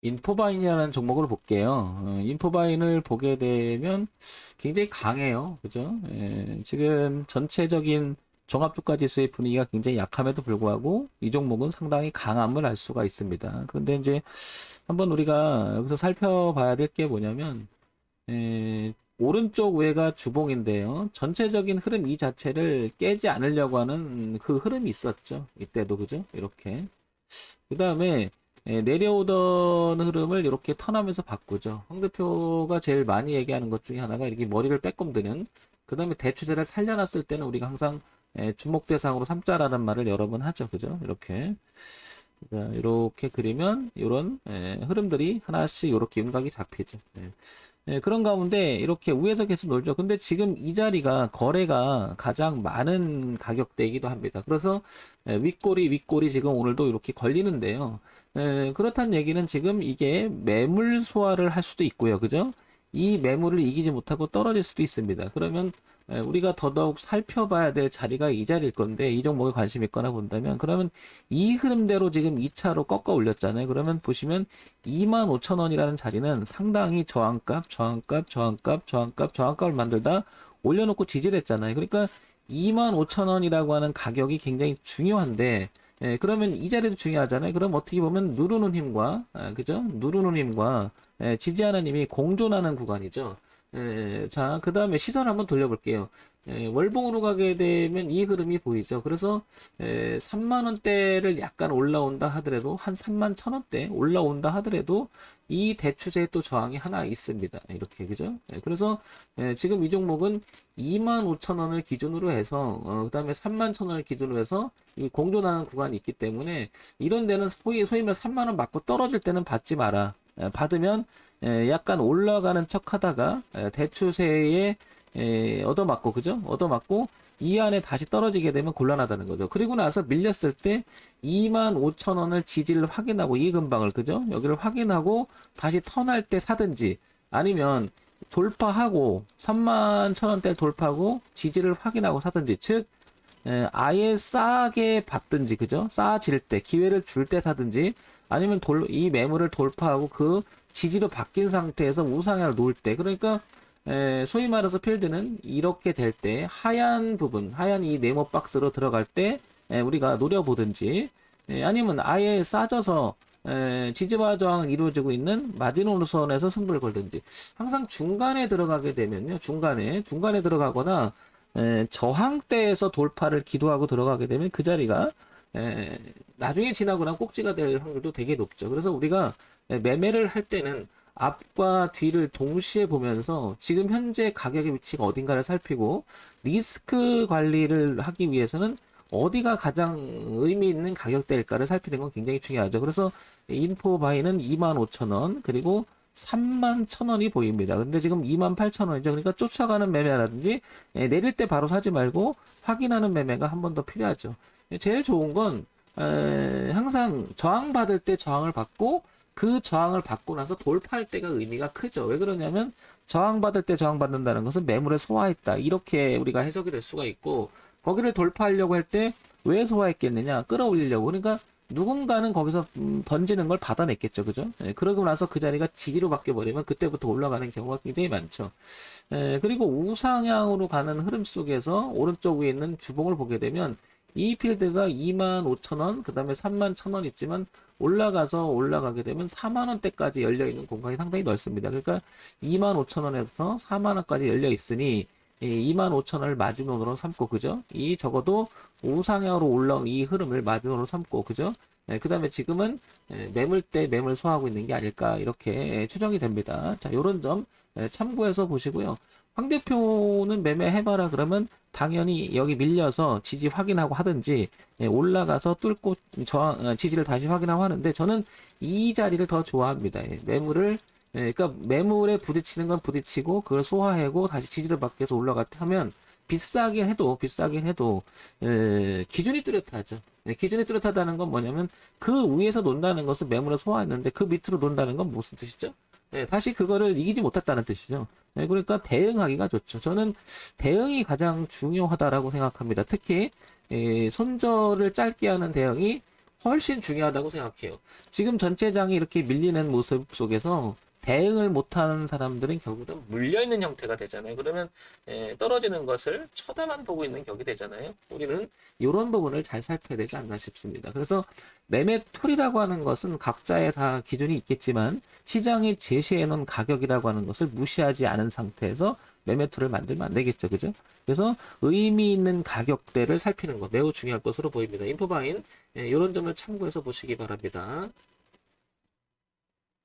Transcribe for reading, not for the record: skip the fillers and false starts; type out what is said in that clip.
인포바인이라는 종목을 볼게요. 인포바인을 보게 되면 굉장히 강해요. 그죠? 지금 전체적인 종합주가지수의 분위기가 굉장히 약함에도 불구하고 이 종목은 상당히 강함을 알 수가 있습니다. 그런데 이제 한번 우리가 여기서 살펴봐야 될 게 뭐냐면, 오른쪽 위가 주봉인데요. 전체적인 흐름 이 자체를 깨지 않으려고 하는 그 흐름이 있었죠. 이때도 그죠? 이렇게. 그 다음에 내려오던 흐름을 이렇게 턴하면서 바꾸죠. 황 대표가 제일 많이 얘기하는 것 중에 하나가 이렇게 머리를 빼꼼 드는, 그 다음에 대추세를 살려놨을 때는 우리가 항상 주목 대상으로 삼자라는 말을 여러 번 하죠. 그죠? 이렇게. 자, 이렇게 그리면 이런 흐름들이 하나씩 이렇게 윤곽이 잡히죠. 그런 가운데 이렇게 위에서 계속 놀죠. 근데 지금 이 자리가 거래가 가장 많은 가격대이기도 합니다. 그래서 윗꼬리 지금 오늘도 이렇게 걸리는데요. 그렇다는 얘기는 지금 이게 매물 소화를 할 수도 있고요. 그죠? 이 매물을 이기지 못하고 떨어질 수도 있습니다. 그러면 우리가 더더욱 살펴봐야 될 자리가 이 자리일 건데, 이 종목에 관심 있거나 본다면, 그러면 이 흐름대로 지금 2차로 꺾어 올렸잖아요. 그러면 보시면 25,000원이라는 자리는 상당히 저항값을 만들다 올려놓고 지지를 했잖아요. 그러니까 25,000원이라고 하는 가격이 굉장히 중요한데, 그러면 이 자리도 중요하잖아요. 그럼 어떻게 보면 누르는 힘과, 그죠? 누르는 힘과 지지하는 힘이 공존하는 구간이죠. 자, 그 다음에 시선을 한번 돌려볼게요. 월봉으로 가게 되면 이 흐름이 보이죠. 그래서 3만 원대를 약간 올라온다 하더라도, 한 3만 1,000원대 올라온다 하더라도 이 대추세에 또 저항이 하나 있습니다. 이렇게 그죠? 그래서 지금 이 종목은 25,000원을 기준으로 해서 그 다음에 31,000원을 기준으로 해서 이 공존하는 구간이 있기 때문에, 이런 데는 소위 말해 3만 원 맞고 떨어질 때는 받지 마라. 받으면 약간 올라가는 척 하다가 대추세에 얻어맞고, 그죠? 얻어맞고 이 안에 다시 떨어지게 되면 곤란하다는 거죠. 그리고 나서 밀렸을 때 25,000원을 지지를 확인하고, 이 근방을, 그죠? 여기를 확인하고 다시 턴할 때 사든지, 아니면 돌파하고 31,000원대를 돌파하고 지지를 확인하고 사든지, 즉 아예 싸게 받든지, 그죠? 싸질 때, 기회를 줄 때 사든지, 아니면 이 매물을 돌파하고 그 지지로 바뀐 상태에서 우상향을 놓을 때, 그러니까 소위 말해서 필드는 이렇게 될 때 하얀 부분, 하얀 이 네모 박스로 들어갈 때 우리가 노려보든지, 아니면 아예 싸져서 지지와 저항을 이루어지고 있는 마지노선에서 승부를 걸든지, 항상 중간에 들어가게 되면요, 중간에 들어가거나 저항대에서 돌파를 기도하고 들어가게 되면 그 자리가 나중에 지나고 난 꼭지가 될 확률도 되게 높죠. 그래서 우리가 매매를 할 때는 앞과 뒤를 동시에 보면서 지금 현재 가격의 위치가 어딘가를 살피고, 리스크 관리를 하기 위해서는 어디가 가장 의미 있는 가격대일까를 살피는 건 굉장히 중요하죠. 그래서 인포바이는 25,000원, 그리고 31,000원이 보입니다. 근데 지금 28,000원이죠. 그러니까 쫓아가는 매매라든지 내릴 때 바로 사지 말고 확인하는 매매가 한 번 더 필요하죠. 제일 좋은 건 항상 저항받을 때 저항을 받고, 그 저항을 받고 나서 돌파할 때가 의미가 크죠. 왜 그러냐면 저항받을 때 저항받는다는 것은 매물을 소화했다, 이렇게 우리가 해석이 될 수가 있고, 거기를 돌파하려고 할 때 왜 소화했겠느냐, 끌어올리려고. 그러니까 누군가는 거기서 던지는 걸 받아냈겠죠. 그죠? 그러고 나서 그 자리가 지지로 바뀌어버리면 그때부터 올라가는 경우가 굉장히 많죠. 그리고 우상향으로 가는 흐름 속에서 오른쪽 위에 있는 주봉을 보게 되면 이 필드가 25,000원, 그 다음에 31,000원 있지만, 올라가게 되면 4만원대까지 열려있는 공간이 상당히 넓습니다. 그러니까 25,000원에서 4만원까지 열려있으니 25,000원을 마지노선으로 삼고, 그죠? 이 적어도 우상향으로 올라온 이 흐름을 마지노선으로 삼고, 그죠? 그 다음에 지금은 매물대 매물 소화하고 있는 게 아닐까, 이렇게 추정이 됩니다. 자, 요런 점 참고해서 보시고요. 황 대표는 매매해봐라 그러면 당연히 여기 밀려서 지지 확인하고 하든지, 올라가서 뚫고 지지를 다시 확인하고 하는데, 저는 이 자리를 더 좋아합니다. 매물을 그러니까 매물에 부딪히는 건 부딪히고 그걸 소화하고 다시 지지를 받기 위해서 올라갈 때 하면 비싸긴 해도 기준이 뚜렷하죠. 기준이 뚜렷하다는 건 뭐냐면, 그 위에서 논다는 것은 매물을 소화했는데 그 밑으로 논다는 건 무슨 뜻이죠? 다시 그거를 이기지 못했다는 뜻이죠. 그러니까 대응하기가 좋죠. 저는 대응이 가장 중요하다라고 생각합니다. 특히 손절을 짧게 하는 대응이 훨씬 중요하다고 생각해요. 지금 전체장이 이렇게 밀리는 모습 속에서 대응을 못하는 사람들은 결국은 물려있는 형태가 되잖아요. 그러면 떨어지는 것을 쳐다만 보고 있는 격이 되잖아요. 우리는 이런 부분을 잘 살펴야 되지 않나 싶습니다. 그래서 매매툴이라고 하는 것은 각자의 다 기준이 있겠지만 시장이 제시해 놓은 가격이라고 하는 것을 무시하지 않은 상태에서 매매툴을 만들면 안 되겠죠. 그죠? 그래서 의미 있는 가격대를 살피는 거 매우 중요할 것으로 보입니다. 인포바인 이런 점을 참고해서 보시기 바랍니다.